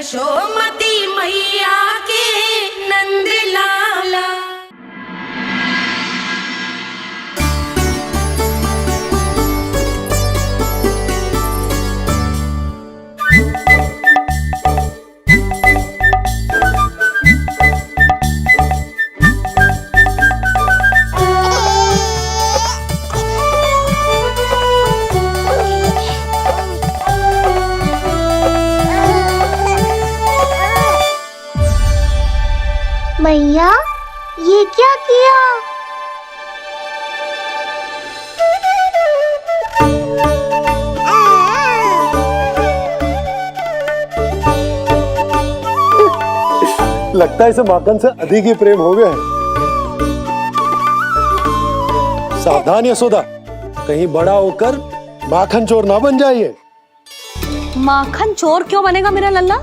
यशोमती मैया के नंद लाला। मैया, ये क्या किया? लगता है इसे माखन से अधिक ही प्रेम हो गया है। सावधान यशोदा, कहीं बड़ा होकर माखन चोर ना बन जाइए। माखन चोर क्यों बनेगा मेरा लल्ला?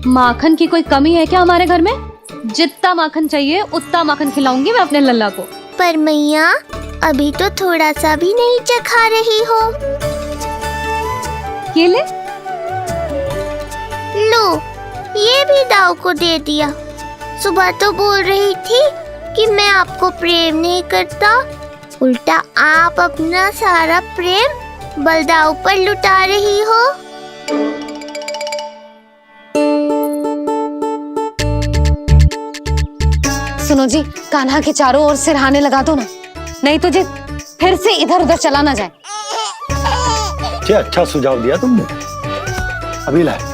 माखन की कोई कमी है क्या हमारे घर में? जितना माखन चाहिए उतना माखन खिलाऊंगी मैं अपने लल्ला को। पर मैया, अभी तो थोड़ा सा भी नहीं चखा रही हो। ये ले। लो, ये भी दाऊ को दे दिया। सुबह तो बोल रही थी कि मैं आपको प्रेम नहीं करता, उल्टा आप अपना सारा प्रेम बलदाऊ पर लुटा रही हो। सुनो जी, कान्हा के चारों ओर सिरहाने लगा दो ना, नहीं तो जी फिर से इधर उधर चला ना जाए। क्या अच्छा सुझाव दिया तुमने। अभी लाए।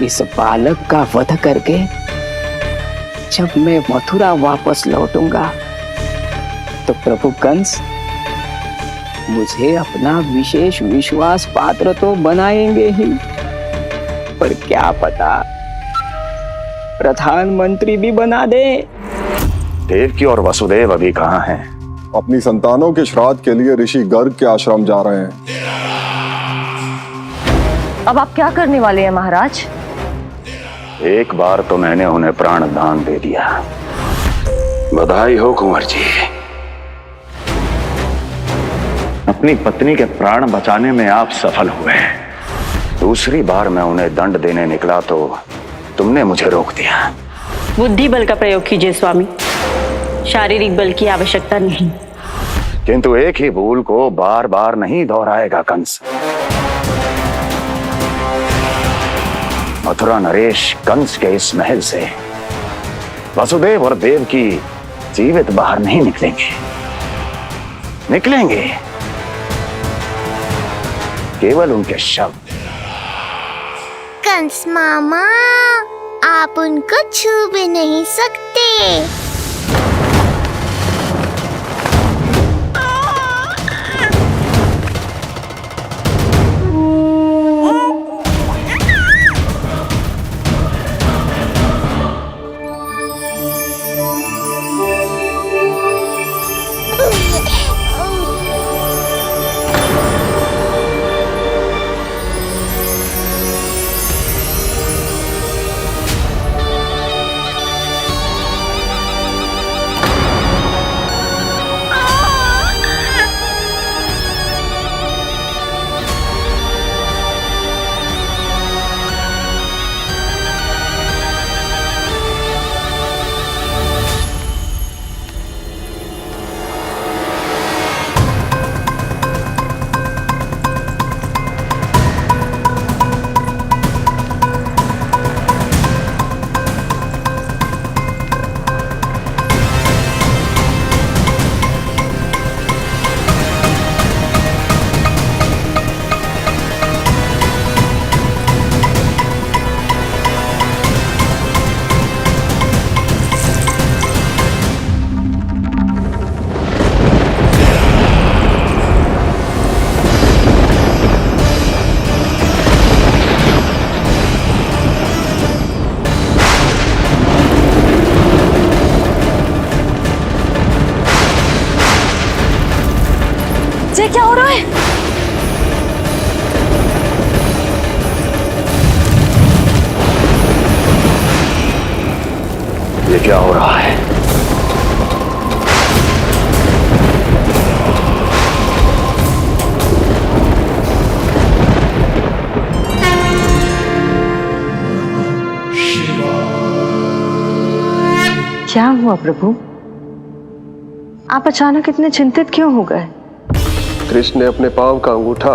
इस बालक का वध करके जब मैं मथुरा वापस लौटूंगा तो प्रभु कंस मुझे अपना विशेष विश्वास पात्र तो बनाएंगे ही, पर क्या पता प्रधानमंत्री भी बना दे। देवकी और वसुदेव अभी कहाँ हैं? अपनी संतानों के श्राद्ध के लिए ऋषि गर्ग के आश्रम जा रहे हैं। अब आप क्या करने वाले हैं महाराज? एक बार तो मैंने उन्हें प्राण दान दे दिया। बधाई हो कुंवर जी। अपनी पत्नी के प्राण बचाने में आप सफल हुए। दूसरी बार मैं उन्हें दंड देने निकला तो तुमने मुझे रोक दिया। बुद्धि बल का प्रयोग कीजिए स्वामी, शारीरिक बल की आवश्यकता नहीं। किंतु एक ही भूल को बार बार नहीं दोहराएगा कंस। मथुरा नरेश कंस के इस महल से वसुदेव और देवकी जीवित बाहर नहीं निकलेंगे, केवल उनके शव। कंस मामा, आप उनको छू भी नहीं सकते। ये क्या हो रहा है? ये क्या हो रहा है? क्या हुआ प्रभु? आप अचानक इतने चिंतित क्यों हो गए? कृष्ण ने अपने पांव का अंगूठा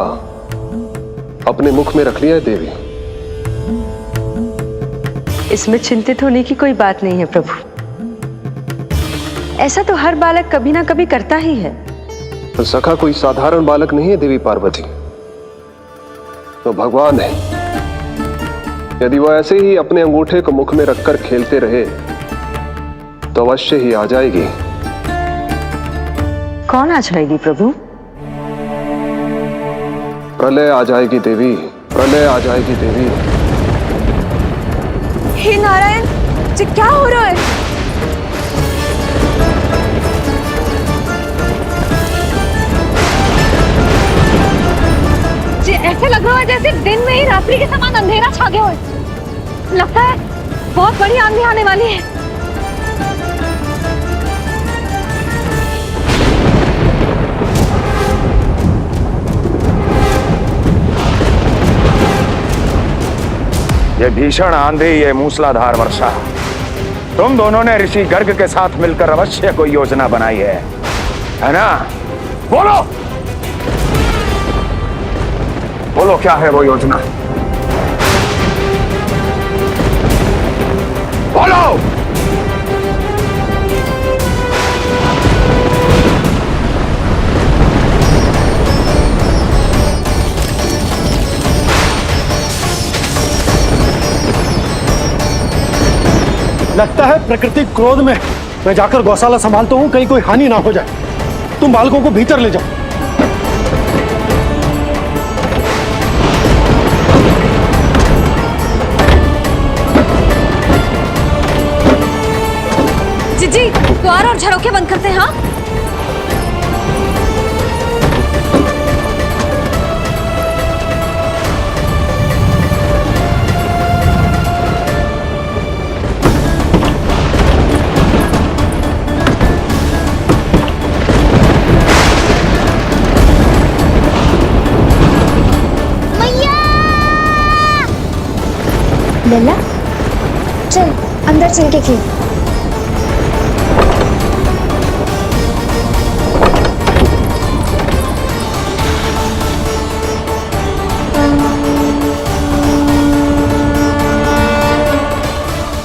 अपने मुख में रख लिया है देवी। इसमें चिंतित होने की कोई बात नहीं है प्रभु। ऐसा तो हर बालक कभी ना कभी करता ही है। तो सखा कोई साधारण बालक नहीं है देवी पार्वती, तो भगवान है। यदि वो ऐसे ही अपने अंगूठे को मुख में रखकर खेलते रहे तो अवश्य ही आ जाएगी। कौन आ जाएगी प्रभु? प्रलय आ जाएगी देवी, प्रलय आ जाएगी देवी। हे नारायण, ये क्या हो रहा है? ये ऐसे लग रहा है जैसे दिन में ही रात्रि के समान अंधेरा छा गया हो। लगता है बहुत बड़ी आंधी आने वाली है। ये भीषण आंधी, ये मूसलाधार वर्षा, तुम दोनों ने ऋषि गर्ग के साथ मिलकर अवश्य कोई योजना बनाई है ना? बोलो बोलो, क्या है वो योजना? बोलो। लगता है प्रकृति क्रोध में। मैं जाकर गौशाला संभालता हूँ, कहीं कोई हानि ना हो जाए। तुम बालकों को भीतर ले जाओ। जी, द्वार और झरोखे बंद करते हैं। हाँ, लला, चल अंदर चल के खेल।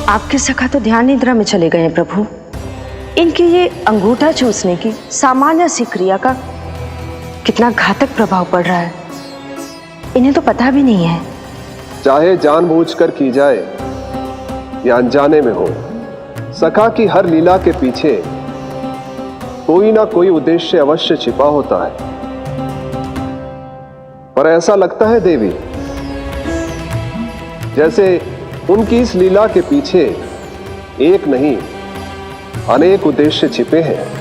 आपके सखा तो ध्यान निद्रा में चले गए हैं प्रभु। इनकी ये अंगूठा चूसने की सामान्य सी क्रिया का कितना घातक प्रभाव पड़ रहा है, इन्हें तो पता भी नहीं है। चाहे जानबूझकर की जाए या अनजाने में हो, सखा की हर लीला के पीछे कोई ना कोई उद्देश्य अवश्य छिपा होता है। पर ऐसा लगता है देवी जैसे उनकी इस लीला के पीछे एक नहीं अनेक उद्देश्य छिपे हैं।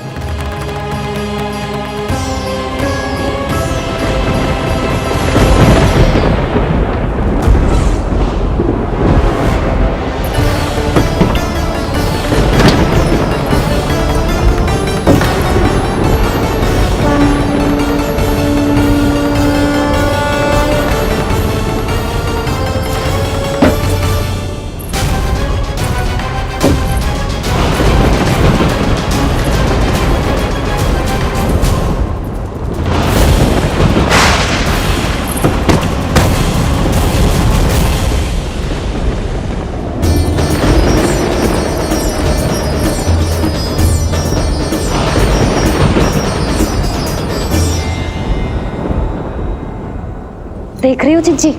देख रही हो चिज्जी,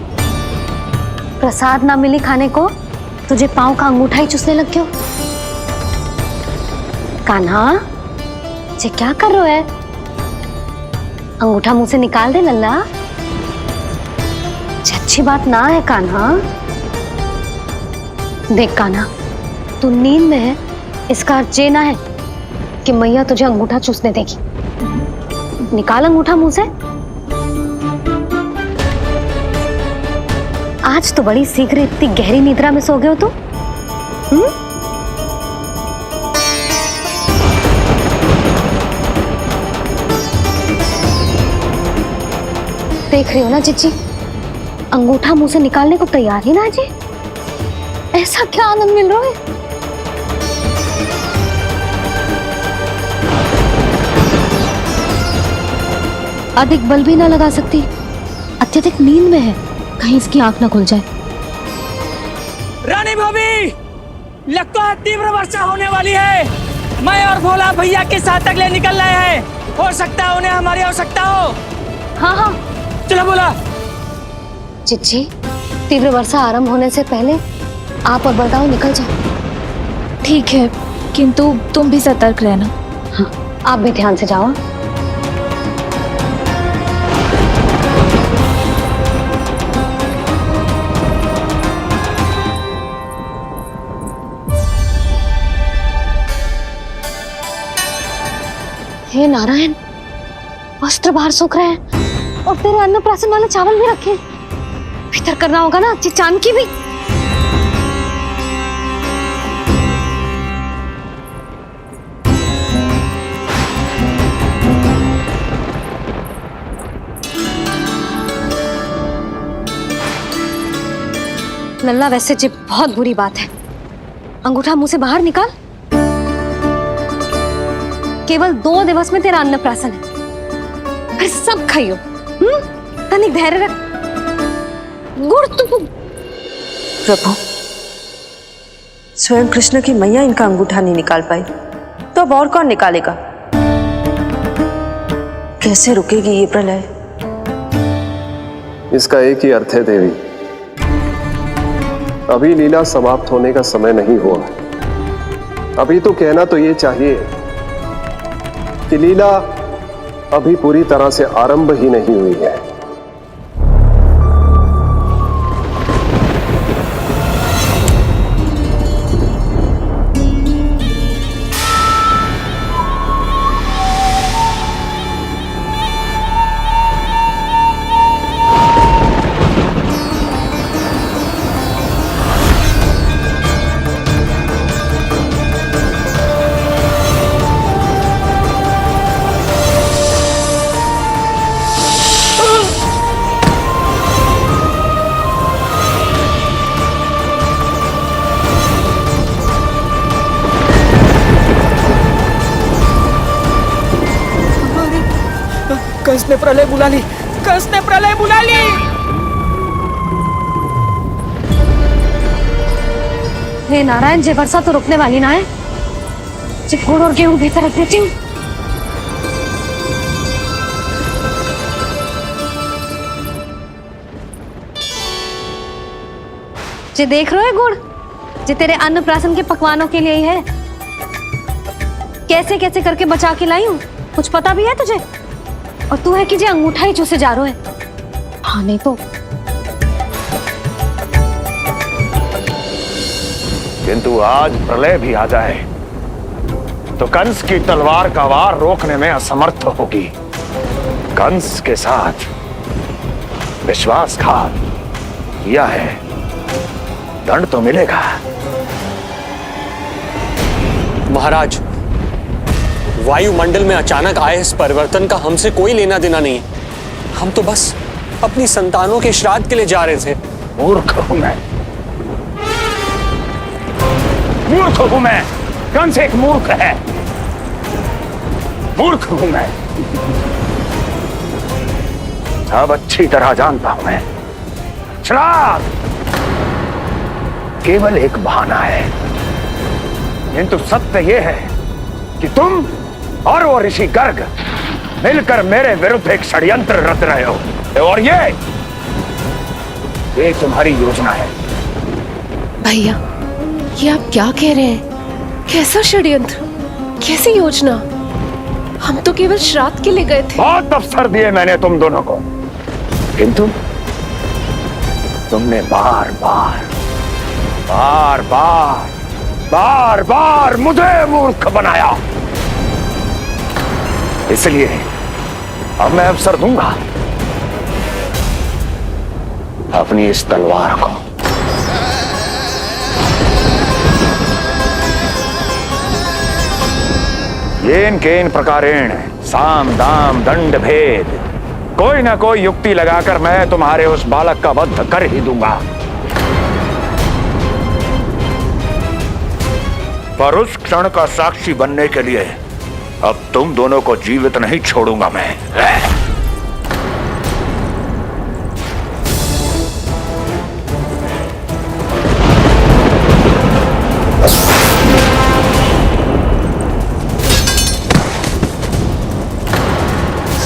प्रसाद ना मिली खाने को तुझे पांव का अंगूठा ही चूसने लग गयो। कान्हा, ये क्या कर रहा है? अंगूठा मुंह से निकाल दे लल्ला। अच्छी बात ना है कान्हा। देख कान्हा, तू नींद में है, इसका अर्थ ये ना है कि मैया तुझे अंगूठा चूसने देगी। निकाल अंगूठा मुंह से। आज तो बड़ी शीघ्र इतनी गहरी निद्रा में सो गए हो तुम। देख रही हो ना चिच्ची, अंगूठा मुंह से निकालने को तैयार ही ना जी। ऐसा क्या आनंद मिल रहा है। अधिक बल भी ना लगा सकती, अत्यधिक नींद में है, कहीं इसकी आंख ना खुल जाए। रानी भाभी, लगता है तीव्र वर्षा होने वाली है। मैं और भोला भैया के साथ अगले निकल रहे हैं। हो सकता है उन्हें हमारी आवश्यकता हो। हाँ हाँ चलो बोला। चिच्ची, तीव्र वर्षा आरंभ होने से पहले आप और बड़गांव निकल जाओ। ठीक है, किंतु तुम भी सतर्क रहना। हाँ, आप भी ध्यान से जाओ। हे नारायण, वस्त्र बाहर सूख रहे हैं और तेरे अन्नप्राशन वाले चावल भी रखे। भीतर करना होगा ना चांद की भी। लल्ला, वैसे जी बहुत बुरी बात है। अंगूठा मुंह से बाहर निकाल। केवल 2 दिवस में तेरा अन्नप्राशन है, फिर सब खाइयो। तनिक धैर्य रख। गुड़ तो प्रभु, स्वयं कृष्ण की मैया इनका अंगूठा नहीं निकाल पाई, तो अब और कौन निकालेगा? कैसे रुकेगी ये प्रलय? इसका एक ही अर्थ है देवी, अभी लीला समाप्त होने का समय नहीं हुआ। अभी तो कहना तो ये चाहिए कि लीला अभी पूरी तरह से आरंभ ही नहीं हुई है। कंस ने प्रलय बुला ली। कंस ने प्रलय बुला ली। हे नारायण, जे वर्षा तो रुकने वाली ना है। जे गुड़ और गेहूं भीतर रख देती हूँ। जे देख रहे हो गुड़, जे तेरे अन्नप्राशन के पकवानों के लिए ही है। कैसे कैसे करके बचा के लाई हूँ, कुछ पता भी है तुझे? और तू है कि जे अंगूठा ही चूसे जा रहा है। हाँ नहीं तो। किंतु आज प्रलय भी आ जाए तो कंस की तलवार का वार रोकने में असमर्थ होगी। कंस के साथ विश्वासघात किया है, दंड तो मिलेगा। महाराज, वायुमंडल में अचानक आए इस परिवर्तन का हमसे कोई लेना देना नहीं है। हम तो बस अपनी संतानों के श्राद्ध के लिए जा रहे थे। मूर्ख हूं मैं, मूर्ख हूं मैं। कंस एक मूर्ख है, मूर्ख हूं मैं। अब अच्छी तरह जानता हूं मैं, श्राद्ध केवल एक बहाना है। किंतु सत्य यह है कि तुम और वो ऋषि गर्ग मिलकर मेरे विरुद्ध एक षड्यंत्र रच रहे हो, और ये तुम्हारी योजना है। भैया, ये आप क्या कह रहे हैं? कैसा षड्यंत्र, कैसी योजना? हम तो केवल श्राद्ध के लिए गए थे। बहुत अवसर दिए मैंने तुम दोनों को, किंतु तुमने बार बार मुझे मूर्ख बनाया। इसलिए अब मैं अवसर दूंगा अपनी इस तलवार को। येन केन प्रकारेण साम दाम दंड भेद, कोई ना कोई युक्ति लगाकर मैं तुम्हारे उस बालक का वध कर ही दूंगा। पर उस क्षण का साक्षी बनने के लिए अब तुम दोनों को जीवित नहीं छोड़ूंगा मैं।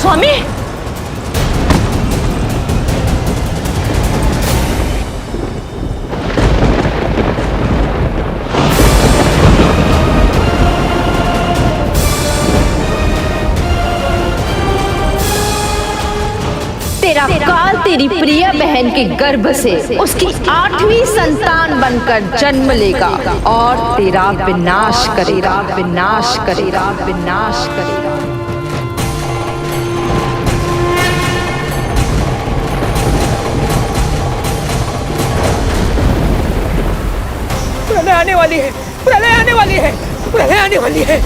स्वामी, तेरा काल तेरी प्रिय बहन के गर्भ से उसकी 8वीं संतान बनकर जन्म लेगा और तेरा विनाश करेगा, विनाश करेगा, विनाश करेगा। प्रलय आने वाली है, प्रलय आने वाली है, प्रलय आने वाली है।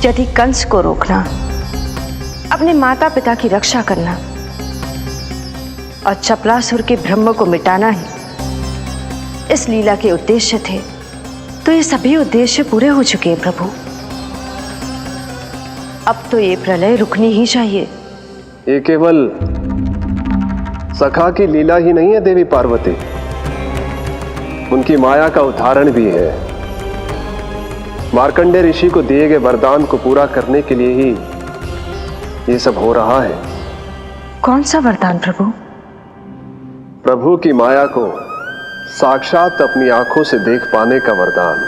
यदि कंस को रोकना, अपने माता पिता की रक्षा करना और चपलासुर के ब्रह्म को मिटाना ही इस लीला के उद्देश्य थे, तो ये सभी उद्देश्य पूरे हो चुके हैं प्रभु। अब तो ये प्रलय रुकनी ही चाहिए। ये केवल सखा की लीला ही नहीं है देवी पार्वती, उनकी माया का उदाहरण भी है। मार्कंडेय ऋषि को दिए गए वरदान को पूरा करने के लिए ही ये सब हो रहा है। कौन सा वरदान प्रभु? प्रभु की माया को साक्षात अपनी आंखों से देख पाने का वरदान।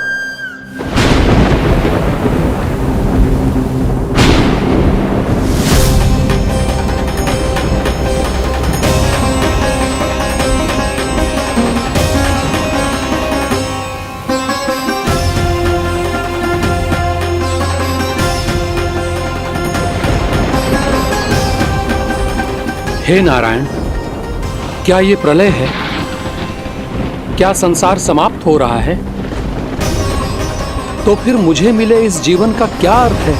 हे नारायण, क्या ये प्रलय है? क्या संसार समाप्त हो रहा है? तो फिर मुझे मिले इस जीवन का क्या अर्थ है?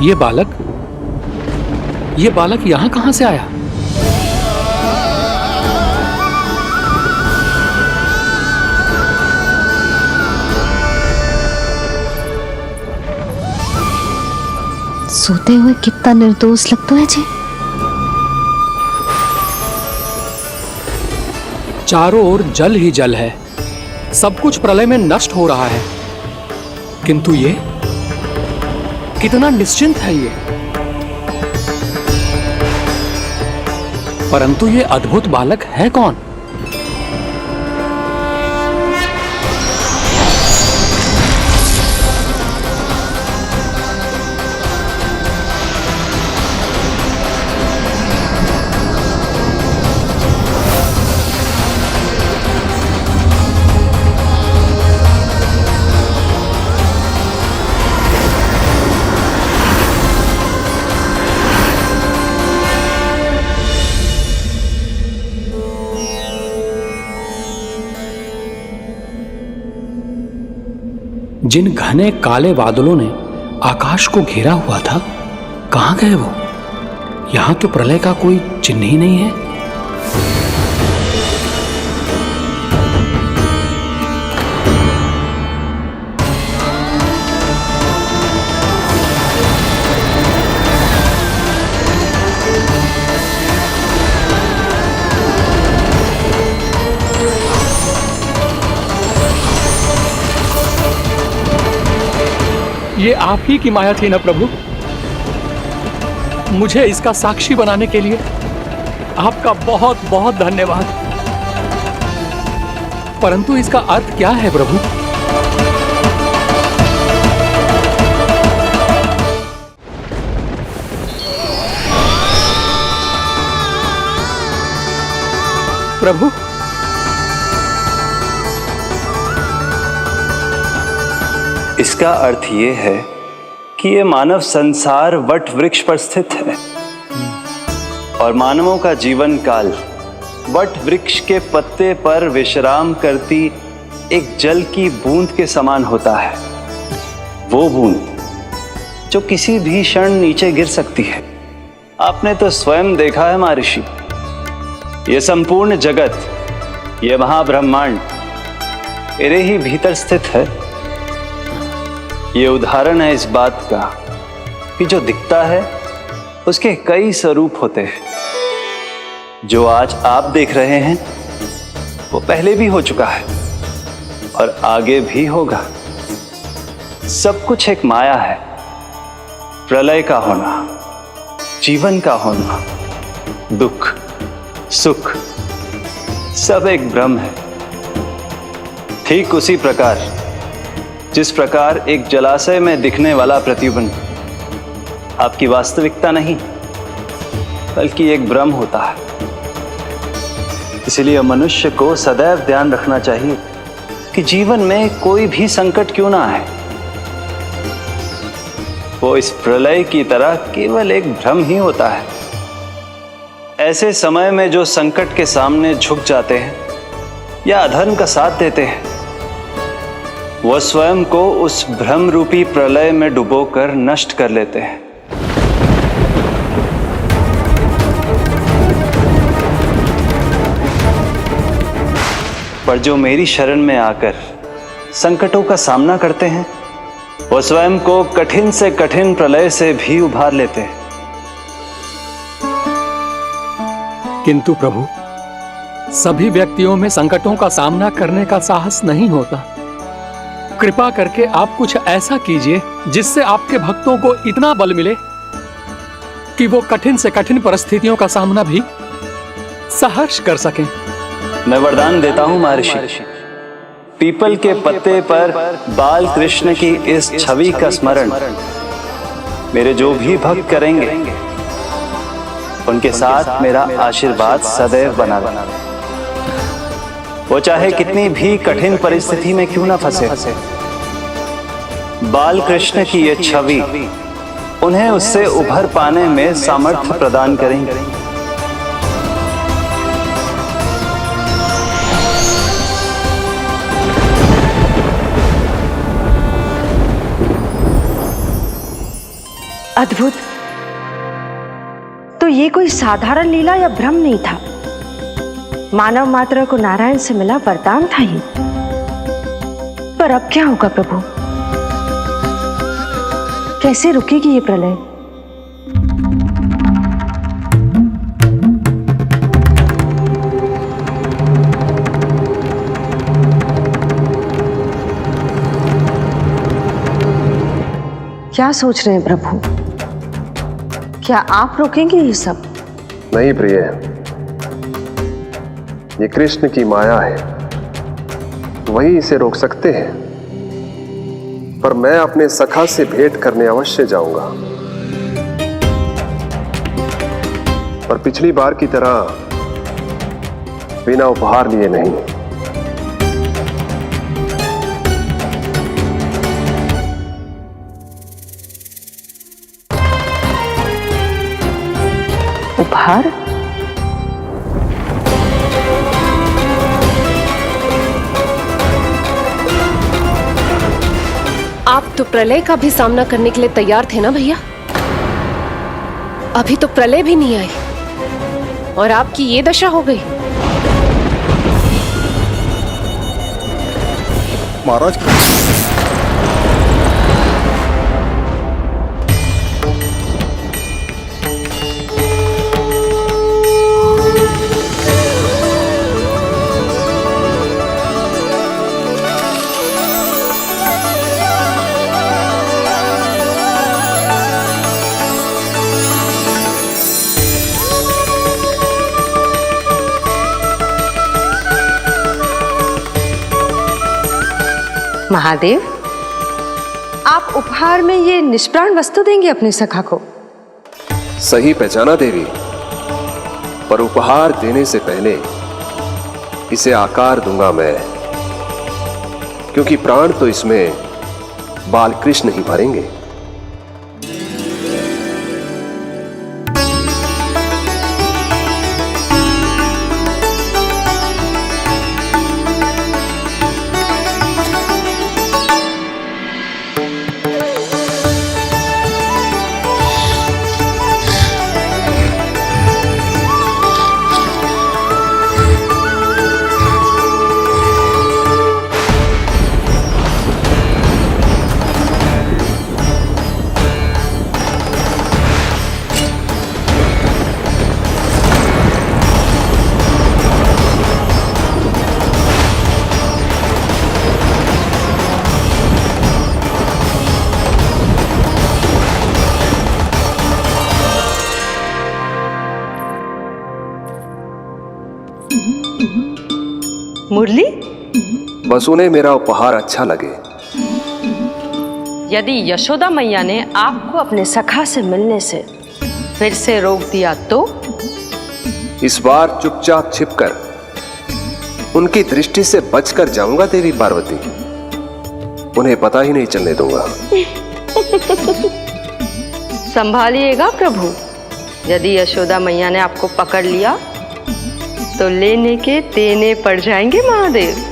ये बालक यहां कहां से आया? सोते हुए कितना निर्दोष लगता है जी। चारों ओर जल ही जल है, सब कुछ प्रलय में नष्ट हो रहा है, किंतु ये कितना निश्चिंत है ये। परंतु ये अद्भुत बालक है कौन? जिन घने काले बादलों ने आकाश को घेरा हुआ था, कहां गए वो? यहां तो प्रलय का कोई चिन्ह ही नहीं है। ये आप ही की माया थी ना प्रभु? मुझे इसका साक्षी बनाने के लिए आपका बहुत बहुत धन्यवाद। परंतु इसका अर्थ क्या है प्रभु? प्रभु, इसका अर्थ ये है कि ये मानव संसार वट वृक्ष पर स्थित है और मानवों का जीवन काल वट वृक्ष के पत्ते पर विश्राम करती एक जल की बूंद के समान होता है। वो बूंद जो किसी भी क्षण नीचे गिर सकती है। आपने तो स्वयं देखा है महर्षि, ये संपूर्ण जगत, ये महाब्रह्मांड मेरे ही भीतर स्थित है। ये उदाहरण है इस बात का कि जो दिखता है उसके कई स्वरूप होते हैं। जो आज आप देख रहे हैं वो पहले भी हो चुका है और आगे भी होगा। सब कुछ एक माया है। प्रलय का होना, जीवन का होना, दुख सुख सब एक भ्रम है। ठीक उसी प्रकार जिस प्रकार एक जलाशय में दिखने वाला प्रतिबिंब आपकी वास्तविकता नहीं बल्कि एक भ्रम होता है। इसलिए मनुष्य को सदैव ध्यान रखना चाहिए कि जीवन में कोई भी संकट क्यों ना आए, वो इस प्रलय की तरह केवल एक भ्रम ही होता है। ऐसे समय में जो संकट के सामने झुक जाते हैं या अधर्म का साथ देते हैं, वह स्वयं को उस भ्रम रूपी प्रलय में डुबोकर नष्ट कर लेते हैं। पर जो मेरी शरण में आकर संकटों का सामना करते हैं, वो स्वयं को कठिन से कठिन प्रलय से भी उभार लेते हैं। किंतु प्रभु, सभी व्यक्तियों में संकटों का सामना करने का साहस नहीं होता। कृपा करके आप कुछ ऐसा कीजिए जिससे आपके भक्तों को इतना बल मिले कि वो कठिन से कठिन परिस्थितियों का सामना भी सहर्ष कर सकें। मैं वरदान देता हूं महर्षि, पीपल के पत्ते पर बाल कृष्ण की इस छवि का स्मरण मेरे जो भी भक्त करेंगे उनके साथ मेरा आशीर्वाद सदैव बना रहे। वो चाहे कितनी भी कठिन परिस्थिति में क्यों ना फंसे, बाल कृष्ण की ये छवि उन्हें उससे उभर पाने में सामर्थ्य प्रदान करेंगे। अद्भुत। तो ये कोई साधारण लीला या भ्रम नहीं था, मानव मात्र को नारायण से मिला वरदान था ये। पर अब क्या होगा प्रभु? कैसे रुकेगी ये प्रलय? क्या सोच रहे हैं प्रभु? क्या आप रोकेंगे ये सब? नहीं प्रिय, ये कृष्ण की माया है, वही इसे रोक सकते हैं। पर मैं अपने सखा से भेंट करने अवश्य जाऊंगा। पर पिछली बार की तरह बिना उपहार लिए नहीं। उपहार? आप तो प्रलय का भी सामना करने के लिए तैयार थे ना भैया? अभी तो प्रलय भी नहीं आई और आपकी ये दशा हो गई। महाराज, महादेव, आप उपहार में ये निष्प्राण वस्तु देंगे अपने सखा को? सही पहचाना देवी, पर उपहार देने से पहले इसे आकार दूंगा मैं, क्योंकि प्राण तो इसमें बालकृष्ण ही भरेंगे। मुरली, बस उन्हें मेरा उपहार अच्छा लगे। यदि यशोदा मैया ने आपको अपने सखा से मिलने से फिर से रोक दिया तो? इस बार चुपचाप छिपकर उनकी दृष्टि से बचकर जाऊंगा देवी पार्वती, उन्हें पता ही नहीं चलने दूंगा। संभालिएगा प्रभु, यदि यशोदा मैया ने आपको पकड़ लिया तो लेने के देने पड़ जाएंगे महादेव।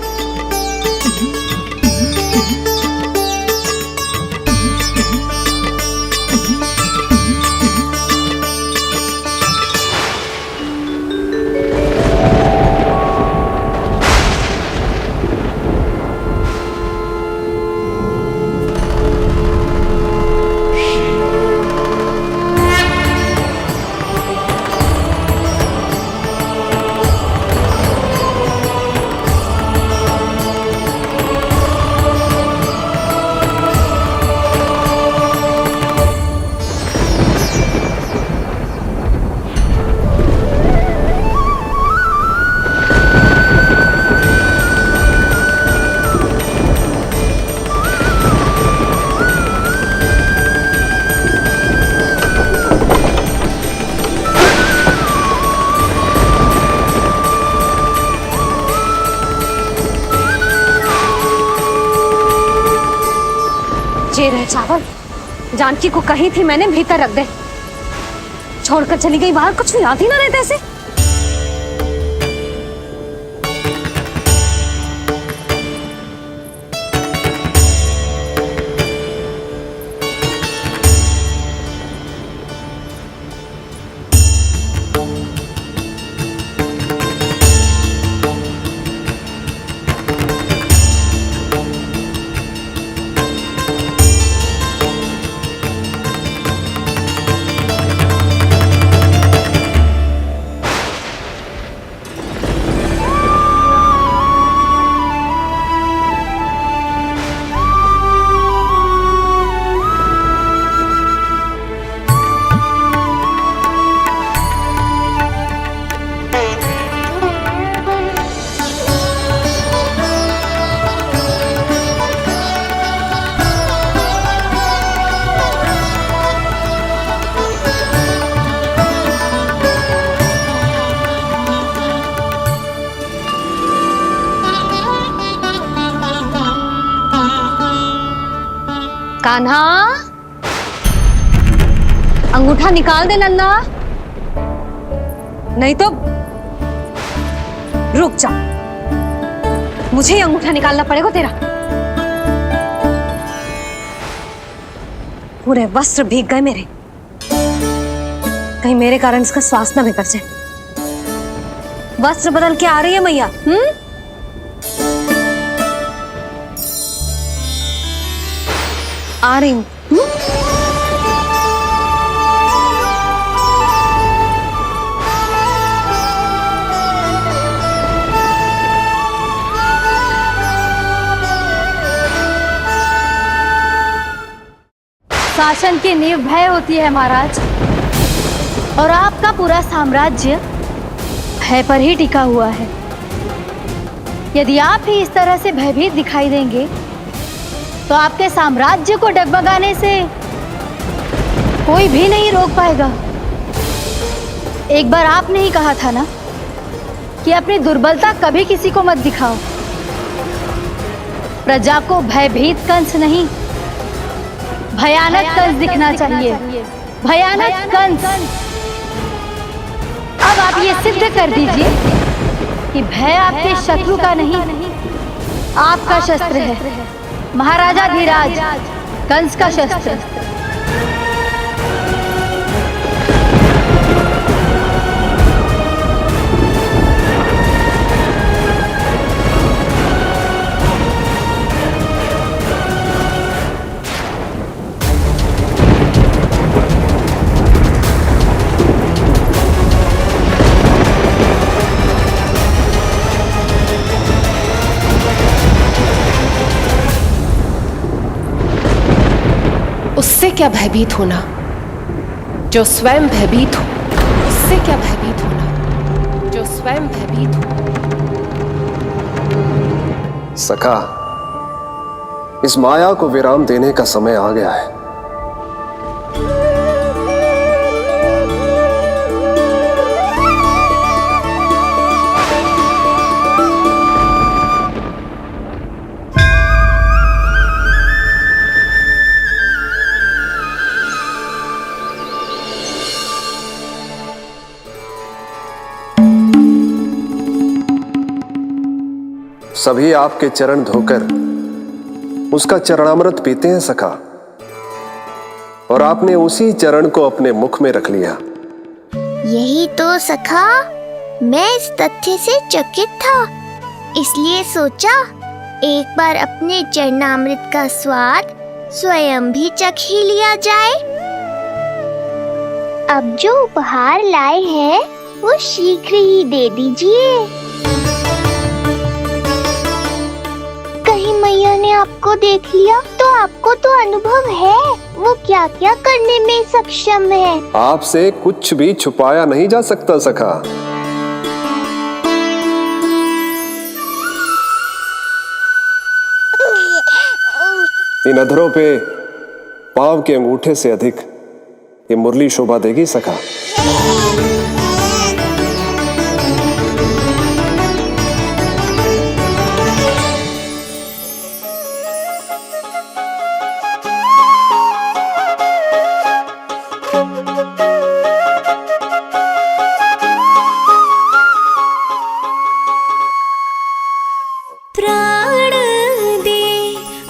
ये रहे चावल, जानकी को कही थी मैंने भीतर रख दे, छोड़कर चली गई बाहर, कुछ याद ही ना रहते ऐसे। कान्हा, अंगूठा निकाल दे नन्ना, नहीं तो रुक जा, मुझे ही अंगूठा निकालना पड़ेगा तेरा। पूरे वस्त्र भीग गए मेरे, कहीं मेरे कारण इसका श्वास ना बिगड़ जाए। वस्त्र बदल के आ रही है मैया। आ रही हूं। शासन की नींव भय होती है महाराज, और आपका पूरा साम्राज्य भय पर ही टिका हुआ है। यदि आप ही इस तरह से भयभीत दिखाई देंगे तो आपके साम्राज्य को डगमगाने से कोई भी नहीं रोक पाएगा। एक बार आपने ही कहा था ना कि अपनी दुर्बलता कभी किसी को मत दिखाओ। प्रजा को भयभीत कंस नहीं, भयानक कंस दिखना चाहिए, भयानक कंस। अब आप ये सिद्ध कर दीजिए कि भय आपके शत्रु का नहीं, आपका शस्त्र है। महाराजा धीराज, कंस का शस्त्र। उससे क्या भयभीत होना जो स्वयं भयभीत हो। उससे क्या भयभीत होना जो स्वयं भयभीत हो। सखा, इस माया को विराम देने का समय आ गया है। सभी आपके चरण धोकर उसका चरणामृत पीते हैं सखा, और आपने उसी चरण को अपने मुख में रख लिया। यही तो सखा, मैं इस तथ्य से चकित था, इसलिए सोचा एक बार अपने चरणामृत का स्वाद स्वयं भी चख ही लिया जाए। अब जो उपहार लाए हैं वो शीघ्र ही दे दीजिए। कहीं मैया ने आपको देख लिया तो आपको तो अनुभव है वो क्या क्या करने में सक्षम है। आपसे कुछ भी छुपाया नहीं जा सकता सखा। इन अधरों पे पांव के अंगूठे से अधिक ये मुरली शोभा देगी सखा। प्राण दे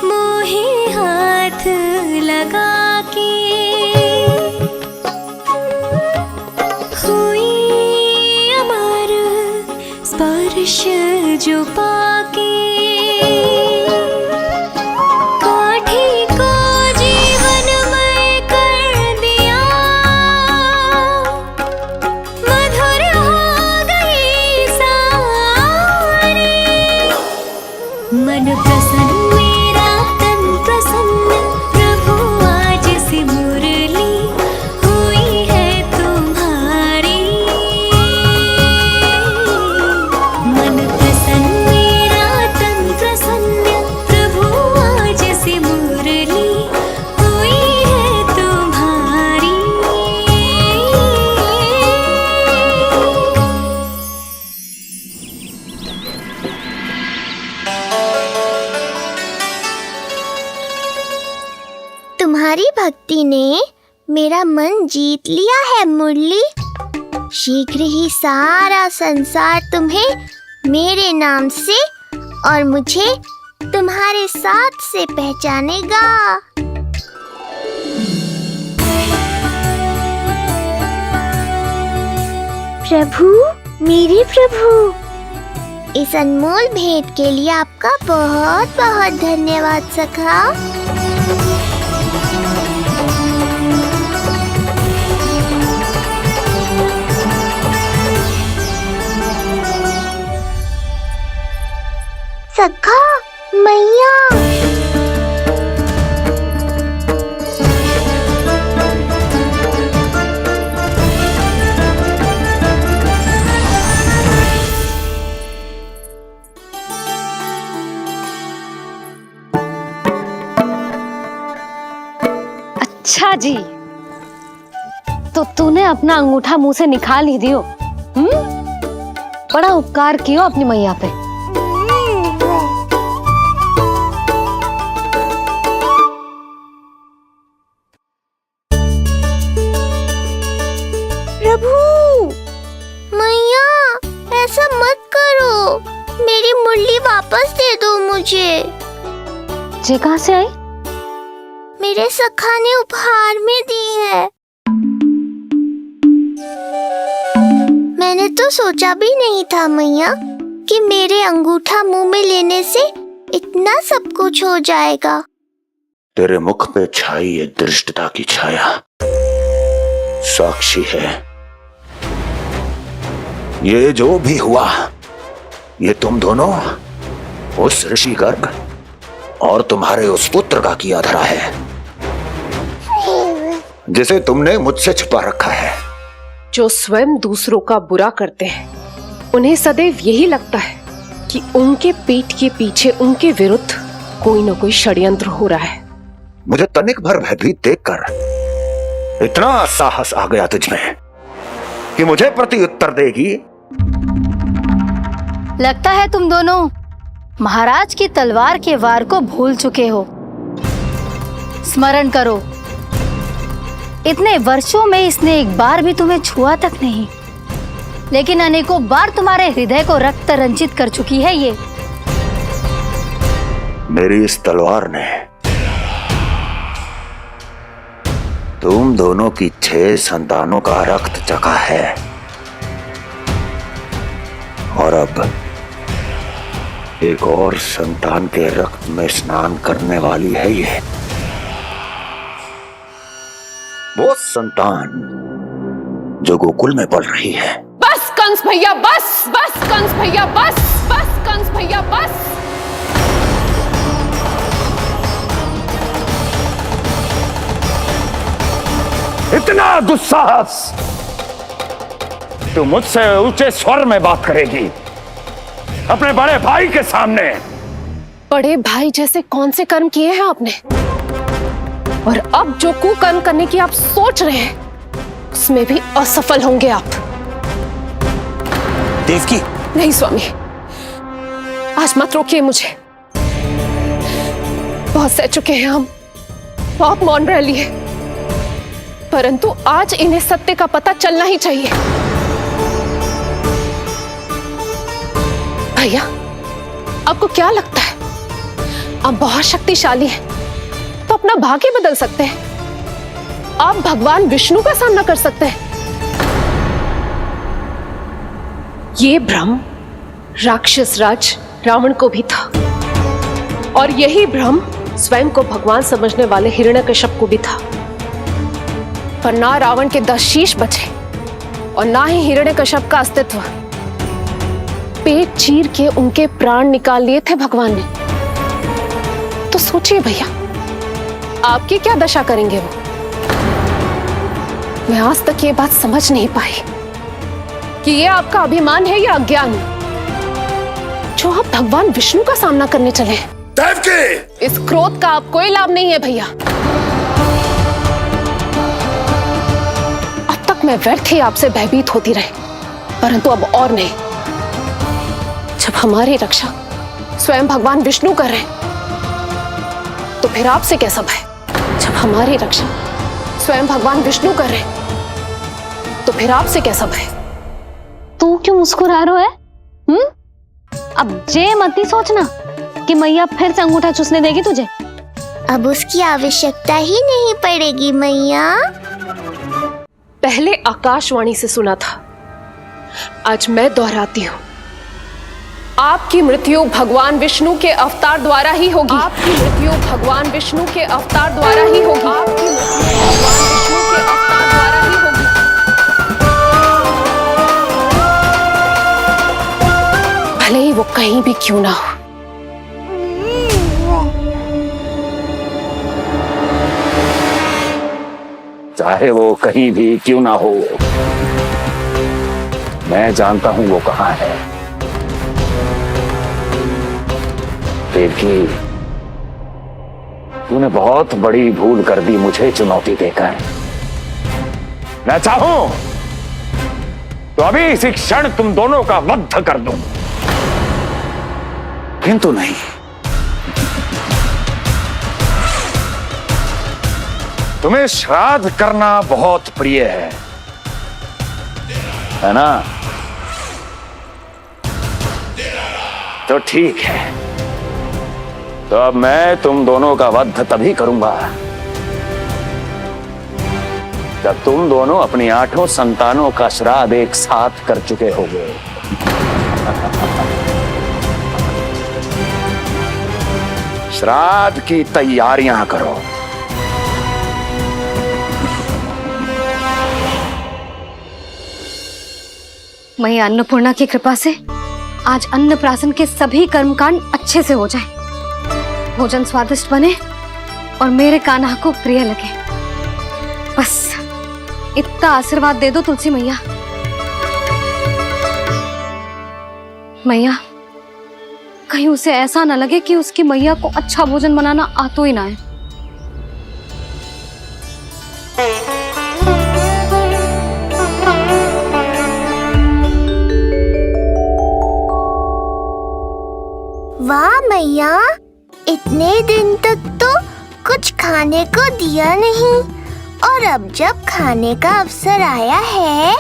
मोहे हाथ लगा के, हुई अमर स्पर्श जो पाके, काठी को जीवनमय कर दिया, मधुर हो गई सारी। मन प्रसन्न मेरा तन प्रसन्न, प्रभु आज से मुरली हुई है तुम्हारी। मन प्रसन्न मेरा तन प्रसन्न, प्रभु आज से मुरली हुई है तुम्हारी। तुम्हारी भक्ति ने मेरा मन जीत लिया है मुरली। शीघ्र ही सारा संसार तुम्हें मेरे नाम से और मुझे तुम्हारे साथ से पहचानेगा। प्रभु, मेरे प्रभु, इस अनमोल भेंट के लिए आपका बहुत बहुत धन्यवाद सखा। सखा, मैया, अच्छा जी, तो तूने अपना अंगूठा मुंह से निकाल ही दियो। बड़ा उपकार कियो अपनी मैया पे। प्रभु, मैया ऐसा मत करो, मेरी मुरली वापस दे दो मुझे। ये कहाँ से आई? मेरे सखा ने उपहार में दी है। मैंने तो सोचा भी नहीं था मैया कि मेरे अंगूठा मुंह में लेने से इतना सब कुछ हो जाएगा। तेरे मुख पे छाई ये दृष्टता की छाया साक्षी है। ये जो भी हुआ, ये तुम दोनों, उस ऋषि गर्ग और तुम्हारे उस पुत्र का किया धरा है, जिसे तुमने मुझसे छुपा रखा है। जो स्वयं दूसरों का बुरा करते हैं, उन्हें सदैव यही लगता है कि उनके पीठ के पीछे उनके विरुद्ध कोई न कोई षड्यंत्र हो रहा है। मुझे तनिक भर भयभीत देखकर इतना साहस आ गया तुझमें कि मुझे प्रति उत्तर देगी। लगता है तुम दोनों महाराज की तलवार के वार को भूल चुके हो। स्मरण करो, इतने वर्षों में इसने एक बार भी तुम्हें छुआ तक नहीं, लेकिन अनेकों बार तुम्हारे हृदय को रक्त रंजित कर चुकी है ये। मेरी इस तलवार ने तुम दोनों की 6 संतानों का रक्त चखा है, और अब एक और संतान के रक्त में स्नान करने वाली है ये। वो संतान जो गोकुल में पल रही है। बस कंस भैया बस, बस कंस भैया बस, बस कंस भैया बस। इतना दुस्साहस! तू मुझसे ऊंचे स्वर में बात करेगी अपने बड़े भाई के सामने? बड़े भाई जैसे कौन से कर्म किए हैं आपने? और अब जो कुकर्म करने की आप सोच रहे हैं, उसमें भी असफल होंगे आप। देवकी, नहीं स्वामी, आज मत रोकिए मुझे। बहुत सह चुके हैं हम, आप मौन रह लिए, परंतु आज इन्हें सत्य का पता चलना ही चाहिए। भैया, आपको क्या लगता है आप बहुत शक्तिशाली हैं, तो अपना भाग्य बदल सकते हैं? आप भगवान विष्णु का सामना कर सकते हैं। ये भ्रम राक्षस राज रावण को भी था, और यही भ्रम स्वयं को भगवान समझने वाले हिरण्यकश्यप को भी था। पर ना रावण के 10 शीश बचे और ना ही हिरण्यकश्यप का अस्तित्व। पेट चीर के उनके प्राण निकाल लिए थे भगवान ने। तो सोचिए भैया, आपकी क्या दशा करेंगे वो? मैं आज तक ये बात समझ नहीं पाई कि ये आपका अभिमान है या अज्ञान, जो आप भगवान विष्णु का सामना करने चले। देवकी! इस क्रोध का आप कोई लाभ नहीं है भैया। अब तक मैं व्यर्थ ही आपसे भयभीत होती रही, परंतु अब और नहीं। जब हमारी रक्षा स्वयं भगवान विष्णु कर रहे हैं, तो फिर आपसे कैसा भय? जब हमारी रक्षा स्वयं भगवान विष्णु कर रहे हैं, तो फिर आपसे कैसा भय? तू क्यों मुस्कुरा रहा है? अब जे मत ही सोचना कि मैया फिर से अंगूठा चूसने देगी तुझे। अब उसकी आवश्यकता ही नहीं पड़ेगी मैया। पहले आकाशवाणी से सुना था, आज मैं दोहराती हूँ। आपकी मृत्यु भगवान विष्णु के अवतार द्वारा ही होगी। आपकी मृत्यु भगवान विष्णु के अवतार द्वारा ही होगी। आपकी मृत्यु भगवान विष्णु के अवतार द्वारा ही होगी। भले ही वो कहीं भी क्यों ना हो। चाहे वो कहीं भी क्यों ना हो, मैं जानता हूं वो कहां है। देवकी, तूने बहुत बड़ी भूल कर दी मुझे चुनौती देकर। मैं चाहूं तो अभी इसी क्षण तुम दोनों का वध कर दूं, किंतु नहीं। तुम्हें श्राद्ध करना बहुत प्रिय है ना? तो ठीक है, तो अब मैं तुम दोनों का वध तभी करूंगा जब तुम दोनों अपनी 8 संतानों का श्राद्ध एक साथ कर चुके होगे। श्राद्ध की तैयारियां करो। मैया अन्नपूर्णा की कृपा से आज अन्नप्राशन के सभी कर्मकांड अच्छे से हो जाए, भोजन स्वादिष्ट बने और मेरे कान्हा को प्रिय लगे। बस इतना आशीर्वाद दे दो तुलसी मैया। मैया, कहीं उसे ऐसा ना लगे कि उसकी मैया को अच्छा भोजन बनाना आता ही ना है। वाह मैया, इतने दिन तक तो कुछ खाने को दिया नहीं, और अब जब खाने का अवसर आया है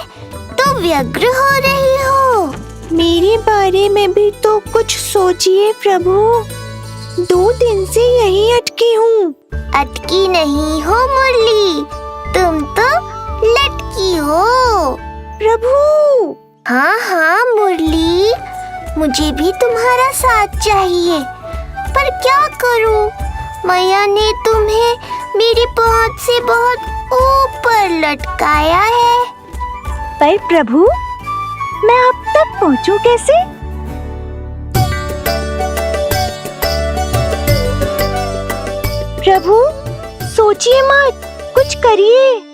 तो व्यग्र हो रही हो। मेरे बारे में भी तो कुछ सोचिए प्रभु। 2 दिन से यहीं अटकी हूँ। अटकी नहीं हो मुरली, तुम तो लटकी हो प्रभु। हाँ हाँ मुरली, मुझे भी तुम्हारा साथ चाहिए, पर क्या करूं? मैया ने तुम्हें मेरी पहुंच से बहुत ऊपर लटकाया है। पर प्रभु, मैं अब तक पहुंचूं कैसे? प्रभु, सोचिए मत, कुछ करिए।